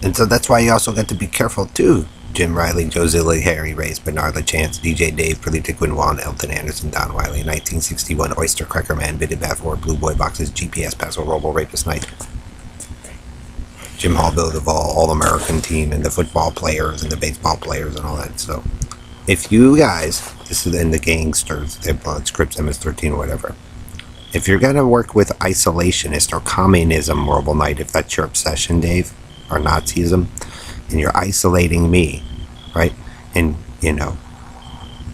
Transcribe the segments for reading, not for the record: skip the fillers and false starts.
And so that's why you also got to be careful too. Jim Riley, Joe Zilli, Harry Race, Bernard LaChance, DJ Dave, Perlita Quinwan, Elton Anderson, Don Wiley, 1961, Oyster Cracker Man, Bitted Bafford, Blue Boy Boxes, GPS Paso, Robo Rapist Night, Jim Hall, Bill Duvall, All-American Team, and the football players and the baseball players and all that. So if you guys, this is in the gangsters, the Scripps MS-13 or whatever, if you're going to work with isolationist or communism, Robo Knight, if that's your obsession, Dave, or Nazism, and you're isolating me, right? And,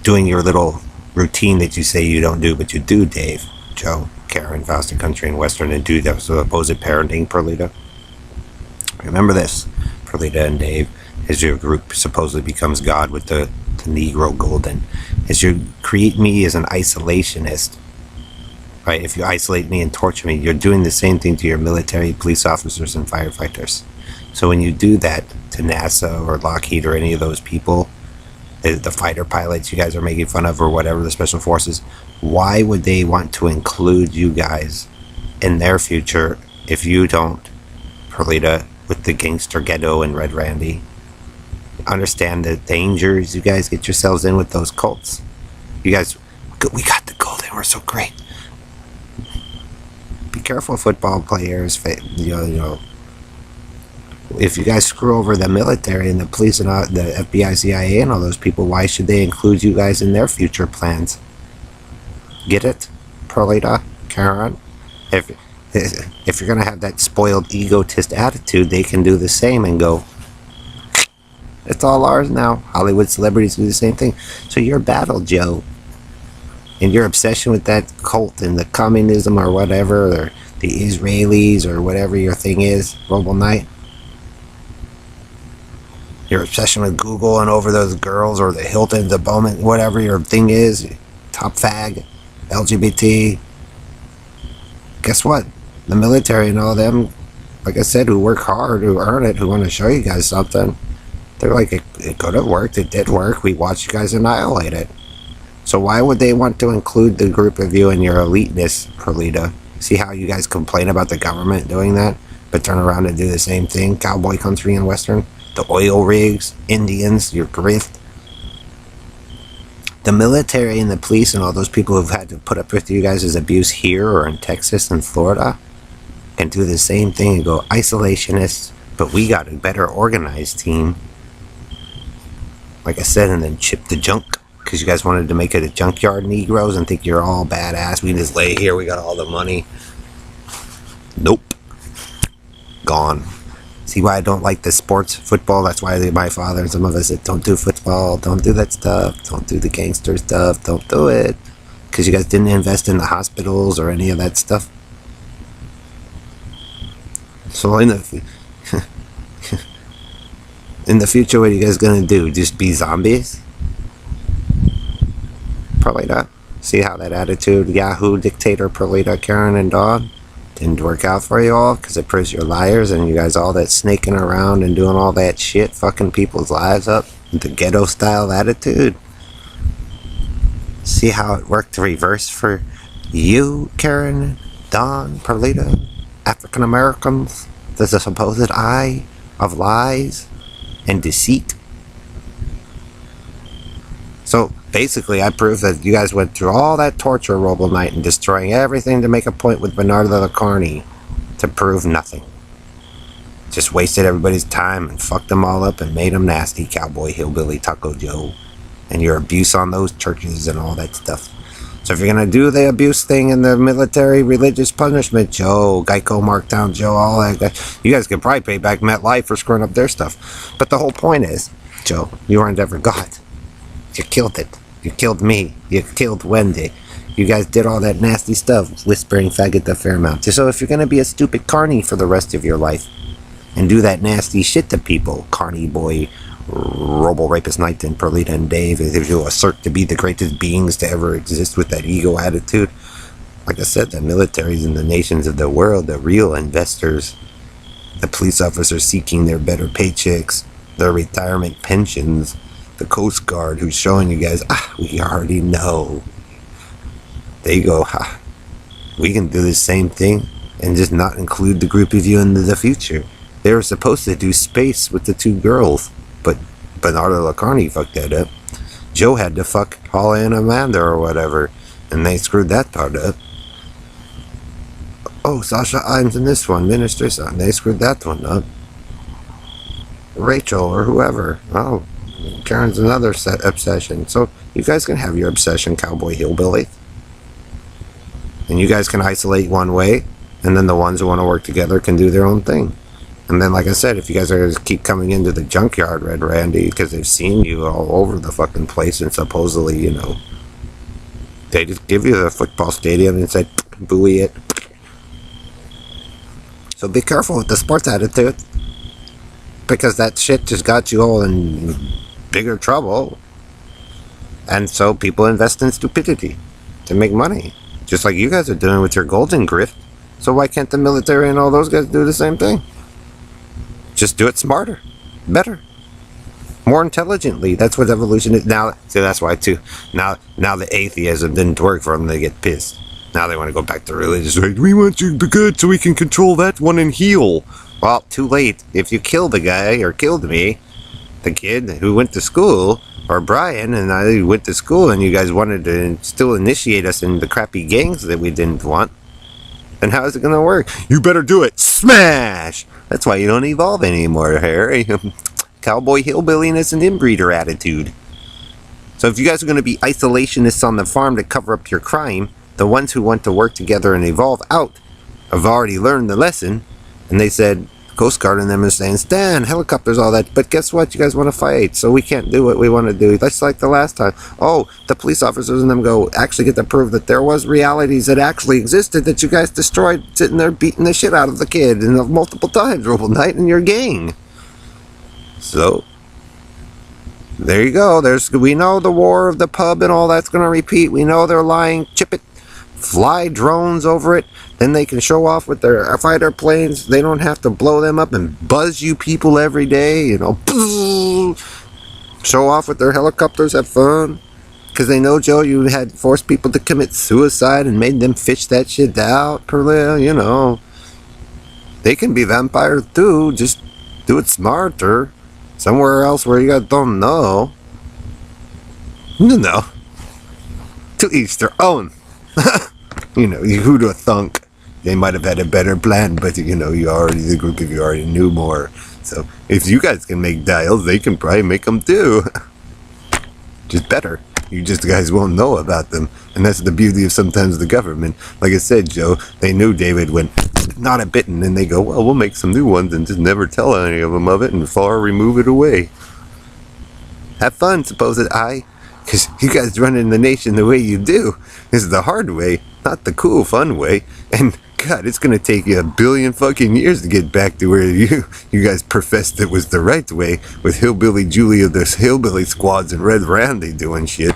doing your little routine that you say you don't do, but you do, Dave, Joe, Karen, Fausta Country, and Western, and do that supposed parenting, Perlita. Remember this, Perlita and Dave, as your group supposedly becomes God with the Negro Golden, as you create me as an isolationist, right? If you isolate me and torture me, you're doing the same thing to your military, police officers, and firefighters. So when you do that to NASA or Lockheed or any of those people, the fighter pilots you guys are making fun of or whatever, the special forces, why would they want to include you guys in their future if you don't, Perlita, with the gangster ghetto and Red Randy, understand the dangers you guys get yourselves in with those cults? You guys, we got the gold and we're so great. Be careful, football players, if you guys screw over the military and the police and the FBI, CIA, and all those people, why should they include you guys in their future plans? Get it, Perlita, Karen? If you're gonna have that spoiled egotist attitude, they can do the same and go, it's all ours now. Hollywood celebrities do the same thing. So your battle, Joe, and your obsession with that cult and the communism or whatever, or the Israelis or whatever your thing is, Robo Knight, your obsession with Google and over those girls or the Hiltons, the Bowman, whatever your thing is, top fag, LGBT. Guess what? The military and all them, like I said, who work hard, who earn it, who want to show you guys something, they're like, it could have worked, it did work, we watched you guys annihilate it. So why would they want to include the group of you in your eliteness, Perlita? See how you guys complain about the government doing that, but turn around and do the same thing, cowboy country and western? The oil rigs, Indians, your grift. The military and the police and all those people who've had to put up with you guys' abuse here or in Texas and Florida can do the same thing and go isolationists, but we got a better organized team. Like I said, and then chip the junk, because you guys wanted to make it a junkyard Negroes and think you're all badass. We can just lay here, we got all the money. Nope. Gone. See why I don't like the sports football? That's why my father and some of us said, don't do football, don't do that stuff, don't do the gangster stuff, don't do it. Because you guys didn't invest in the hospitals or any of that stuff. So in the future, what are you guys going to do? Just be zombies? Probably not. See how that attitude, Yahoo, dictator, Perlita, Karen, and Dawn, didn't work out for you all, because it proves you're liars, and you guys all that snaking around and doing all that shit, fucking people's lives up, the ghetto style attitude. See how it worked to reverse for you, Karen, Don, Perlita, African Americans, the supposed eye of lies and deceit. So basically, I proved that you guys went through all that torture, Robo Knight, and destroying everything to make a point with Bernardo Carney to prove nothing. Just wasted everybody's time and fucked them all up and made them nasty, Cowboy, Hillbilly, Taco Joe, and your abuse on those churches and all that stuff. So if you're going to do the abuse thing in the military religious punishment, Joe, Geico, Markdown Joe, all that, you guys could probably pay back MetLife for screwing up their stuff. But the whole point is, Joe, you weren't ever God. You killed it. You killed me. You killed Wendy. You guys did all that nasty stuff, whispering faggot to Fairmount. So if you're going to be a stupid carny for the rest of your life and do that nasty shit to people, Carney Boy, Robo Rapist Knight, and Perlita and Dave, if you assert to be the greatest beings to ever exist with that ego attitude, like I said, the militaries and the nations of the world, the real investors, the police officers seeking their better paychecks, their retirement pensions, the Coast Guard who's showing you guys, we already know. They go, we can do the same thing and just not include the group of you into the future. They were supposed to do space with the two girls, but Bernardo Lacarni fucked that up. Joe had to fuck Paula and Amanda or whatever, and they screwed that part up. Oh, Sasha Imes in this one, Minister's son, they screwed that one up. Rachel or whoever. Oh, Karen's another obsession. So you guys can have your obsession, cowboy hillbilly. And you guys can isolate one way, and then the ones who want to work together can do their own thing. And then, like I said, if you guys are going to keep coming into the junkyard, Red Randy, because they've seen you all over the fucking place, and supposedly, you know, they just give you the football stadium and say, buoy it. So be careful with the sports attitude, because that shit just got you all in bigger trouble. And so people invest in stupidity to make money, just like you guys are doing with your golden grift. So why can't the military and all those guys do the same thing? Just do it smarter, better, more intelligently. That's what evolution is. Now, see, that's why too. Now the atheism didn't work for them. They get pissed. Now they want to go back to religious. Right? We want you to be good so we can control that one and heal. Well, too late. If you kill the guy or killed me, the kid who went to school, or Brian and I went to school, and you guys wanted to still initiate us in the crappy gangs that we didn't want, then how is it going to work? You better do it. Smash! That's why you don't evolve anymore, Harry. Cowboy hillbilliness and inbreeder attitude. So if you guys are going to be isolationists on the farm to cover up your crime, the ones who want to work together and evolve out have already learned the lesson. And they said, Coast Guard and them is saying, Stan, helicopters, all that. But guess what? You guys want to fight, so we can't do what we want to do. That's like the last time. Oh, the police officers and them go actually get to prove that there was realities that actually existed that you guys destroyed, sitting there beating the shit out of the kid and multiple times, Robo Knight and your gang. So there you go. We know the war of the pub and all that's going to repeat. We know they're lying. Chip it. Fly drones over it. Then they can show off with their fighter planes. They don't have to blow them up and buzz you people every day, you know. Show off with their helicopters, have fun. Because they know, Joe, you had forced people to commit suicide and made them fish that shit out, Perlil, you know. They can be vampires too, just do it smarter. Somewhere else where you guys don't know. No. To each their own. You know, who'd have thunk? They might have had a better plan, but you know, the group of you already knew more. So if you guys can make dials, they can probably make them too. Just better. You just guys won't know about them. And that's the beauty of sometimes the government. Like I said, Joe, they knew David went not a bitten, and they go, well, we'll make some new ones and just never tell any of them of it and far remove it away. Have fun, supposed I. Because you guys running the nation the way you do is the hard way, not the cool, fun way. And God, it's going to take you 1 billion fucking years to get back to where you guys professed it was the right way with Hillbilly Julie of the Hillbilly Squads and Red Randy doing shit.